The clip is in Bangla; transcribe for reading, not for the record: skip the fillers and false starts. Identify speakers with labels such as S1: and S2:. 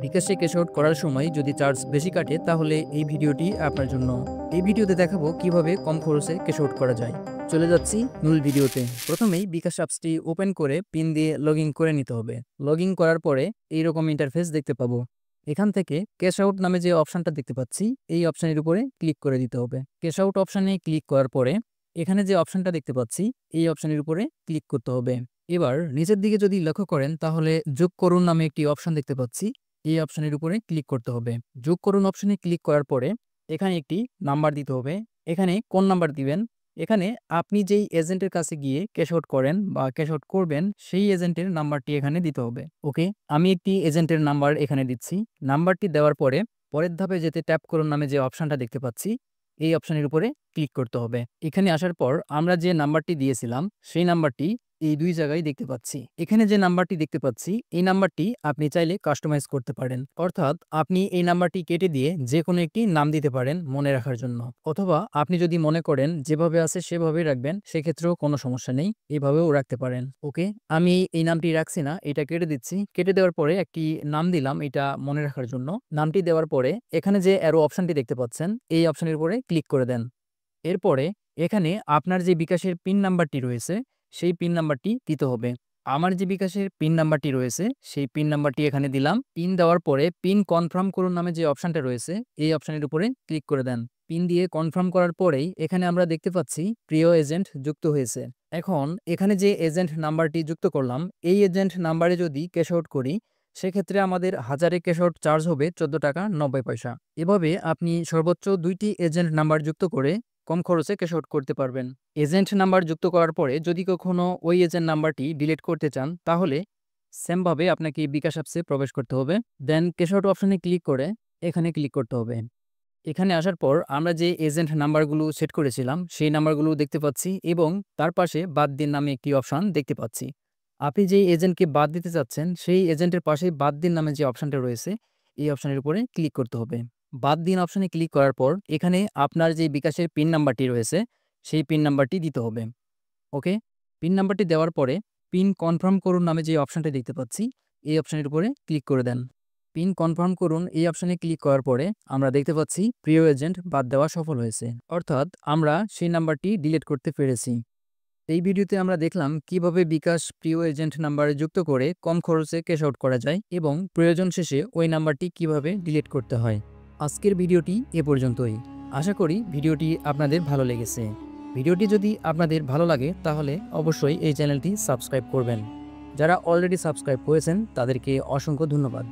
S1: বিকাশে ক্যাশ আউট করার সময় যদি চার্জ বেশি কাটে তাহলে এই ভিডিওটি আপনার জন্য। এই ভিডিওতে দেখাবো কিভাবে কম খরচে ক্যাশ আউট করা যায়। চলে যাচ্ছি মূল ভিডিওতে। প্রথমেই বিকাশ অ্যাপসটি ওপেন করে পিন দিয়ে লগ ইন করে নিতে হবে। লগ ইন করার পরে এইরকম ইন্টারফেস দেখতে পাবো। এখান থেকে ক্যাশ আউট নামে যে অপশানটা দেখতে পাচ্ছি এই অপশানের উপরে ক্লিক করে দিতে হবে। ক্যাশ আউট অপশানে ক্লিক করার পরে এখানে যে অপশানটা দেখতে পাচ্ছি এই অপশানের উপরে ক্লিক করতে হবে। এবার নিচের দিকে যদি লক্ষ্য করেন তাহলে যোগ করুন নামে একটি অপশান দেখতে পাচ্ছি। এই অপশানের উপরে ক্লিক করতে হবে। যোগ করুন অপশানে ক্লিক করার পরে এখানে একটি নাম্বার দিতে হবে। এখানে কোন নাম্বার দিবেন, এখানে আপনি যেই এজেন্টের কাছে গিয়ে ক্যাশ আউট করেন বা ক্যাশ আউট করবেন সেই এজেন্টের নাম্বারটি এখানে দিতে হবে। ওকে, আমি একটি এজেন্টের নাম্বার এখানে দিচ্ছি। নাম্বারটি দেওয়ার পরে পরের ধাপে যেতে ট্যাপ করুন নামে যে অপশানটা দেখতে পাচ্ছি এই অপশানের উপরে ক্লিক করতে হবে। এখানে আসার পর আমরা যে নাম্বারটি দিয়েছিলাম সেই নাম্বারটি এই দুই জায়গায় দেখতে পাচ্ছি। এখানে যে নাম্বারটি দেখতে পাচ্ছি এই নাম্বারটি আপনি চাইলে কাস্টমাইজ করতে পারেন, অর্থাৎ আপনি এই নাম্বারটি কেটে দিয়ে যে কোনো একটি নাম দিতে পারেন মনে রাখার জন্য, অথবা আপনি যদি মনে করেন যেভাবে আছে সেভাবেই রাখবেন সেক্ষেত্রেও কোনো সমস্যা নেই, এভাবেও রাখতে পারেন। ওকে, আমি এই নামটি রাখছি না, এটা কেটে দিচ্ছি। কেটে দেওয়ার পরে একটি নাম দিলাম এটা মনে রাখার জন্য। নামটি দেওয়ার পরে এখানে যে অ্যারো অপশানটি দেখতে পাচ্ছেন এই অপশানের উপরে ক্লিক করে দেন। এরপরে এখানে আপনার যে বিকাশের পিন নাম্বারটি রয়েছে সেই পিন নাম্বারটি দিতে হবে। আমার যে বিকাশের পিন নাম্বারটি রয়েছে সেই পিন নাম্বারটি এখানে দিলাম। পিন দেওয়ার পরে পিন কনফার্ম করুন নামে যে অপশানটা রয়েছে এই অপশানের উপরে ক্লিক করে দেন। পিন দিয়ে কনফার্ম করার পরেই এখানে আমরা দেখতে পাচ্ছি প্রিয় এজেন্ট যুক্ত হয়েছে। এখন এখানে যে এজেন্ট নাম্বারটি যুক্ত করলাম এই এজেন্ট নাম্বারে যদি ক্যাশ আউট করি সেক্ষেত্রে আমাদের 1000-এ ক্যাশ আউট চার্জ হবে 14 টাকা 90 পয়সা। এভাবে আপনি সর্বোচ্চ 2টি এজেন্ট নাম্বার যুক্ত করে কম খরচে ক্যাশ আউট করতে পারবেন। এজেন্ট নাম্বার যুক্ত করার পরে যদি কখনো ওই এজেন্ট নাম্বারটি ডিলিট করতে চান তাহলে সেমভাবে আপনাকে বিকাশ অ্যাপসে প্রবেশ করতে হবে। দেন ক্যাশ আউট অপশানে ক্লিক করে এখানে ক্লিক করতে হবে। এখানে আসার পর আমরা যে এজেন্ট নাম্বারগুলো সেট করেছিলাম সেই নাম্বারগুলো দেখতে পাচ্ছি এবং তার পাশে বাদ দিন নামে একটি অপশান দেখতে পাচ্ছি। আপনি যেই এজেন্টকে বাদ দিতে চাচ্ছেন সেই এজেন্টের পাশে বাদ দিন নামে যে অপশানটা রয়েছে এই অপশানের উপরে ক্লিক করতে হবে। বাদ দিন অপশানে ক্লিক করার পর এখানে আপনার যে বিকাশের পিন নাম্বারটি রয়েছে সেই পিন নাম্বারটি দিতে হবে। ওকে, পিন নাম্বারটি দেওয়ার পরে পিন কনফার্ম করুন নামে যে অপশানটা দেখতে পাচ্ছি এই অপশানের উপরে ক্লিক করে দেন। পিন কনফার্ম করুন এই অপশানে ক্লিক করার পরে আমরা দেখতে পাচ্ছি প্রিয় এজেন্ট বাদ দেওয়া সফল হয়েছে, অর্থাৎ আমরা সেই নাম্বারটি ডিলিট করতে পেরেছি। এই ভিডিওতে আমরা দেখলাম কিভাবে বিকাশ প্রিয় এজেন্ট নাম্বারে যুক্ত করে কম খরচে ক্যাশ আউট করা যায় এবং প্রয়োজন শেষে ওই নাম্বারটি কিভাবে ডিলিট করতে হয়। আজকের ভিডিওটি এ পর্যন্তই। আশা করি ভিডিওটি আপনাদের ভালো লেগেছে। ভিডিওটি যদি আপনাদের ভালো লাগে তাহলে অবশ্যই এই চ্যানেলটি সাবস্ক্রাইব করবেন। যারা অলরেডি সাবস্ক্রাইব করেছেন তাদেরকে অসংখ্য ধন্যবাদ।